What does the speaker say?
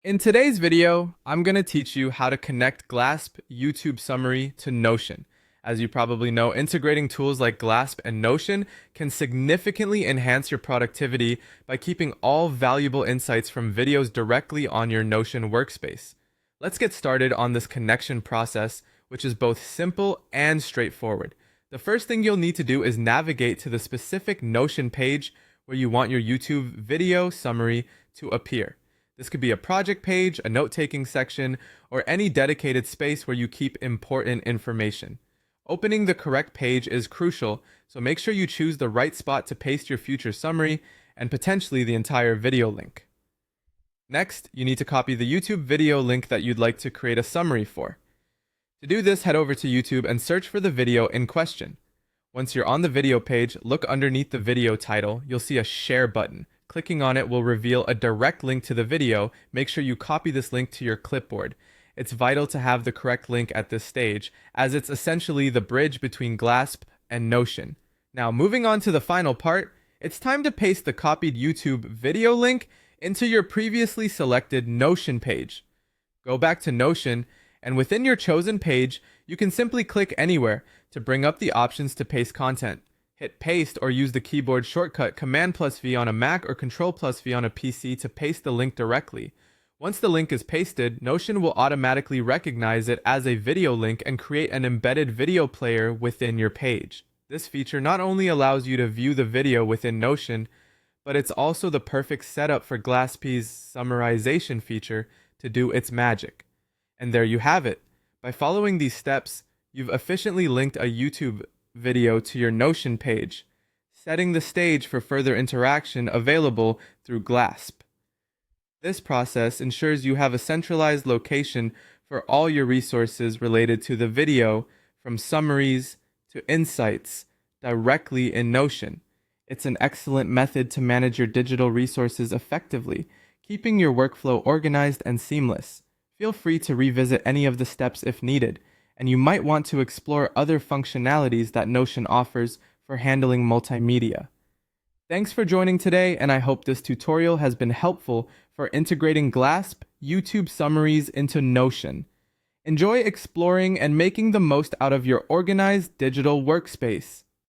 In today's video, I'm going to teach you how to connect GLASP YouTube Summary to Notion. As you probably know, integrating tools like GLASP and Notion can significantly enhance your productivity by keeping all valuable insights from videos directly on your Notion workspace. Let's get started on this connection process, which is both simple and straightforward. The first thing you'll need to do is navigate to the specific Notion page where you want your YouTube video summary to appear. This could be a project page, a note-taking section, or any dedicated space where you keep important information. Opening the correct page is crucial, so make sure you choose the right spot to paste your future summary and potentially the entire video link. Next, you need to copy the YouTube video link that you'd like to create a summary for. To do this, head over to YouTube and search for the video in question. Once you're on the video page, look underneath the video title. You'll see a share button. Clicking on it will reveal a direct link to the video. Make sure you copy this link to your clipboard. It's vital to have the correct link at this stage, as it's essentially the bridge between GLASP and Notion. Now, moving on to the final part, it's time to paste the copied YouTube video link into your previously selected Notion page. Go back to Notion, and within your chosen page, you can simply click anywhere to bring up the options to paste content. Hit paste or use the keyboard shortcut Command+V on a Mac or Control+V on a PC to paste the link directly. Once the link is pasted, Notion will automatically recognize it as a video link and create an embedded video player within your page. This feature not only allows you to view the video within Notion, but it's also the perfect setup for GLASP's summarization feature to do its magic. And there you have it. By following these steps, you've efficiently linked a YouTube video to your Notion page, setting the stage for further interaction available through GLASP. This process ensures you have a centralized location for all your resources related to the video, from summaries to insights, directly in Notion. It's an excellent method to manage your digital resources effectively, keeping your workflow organized and seamless. Feel free to revisit any of the steps if needed, and you might want to explore other functionalities that Notion offers for handling multimedia. Thanks for joining today, and I hope this tutorial has been helpful for integrating GLASP YouTube summaries into Notion. Enjoy exploring and making the most out of your organized digital workspace.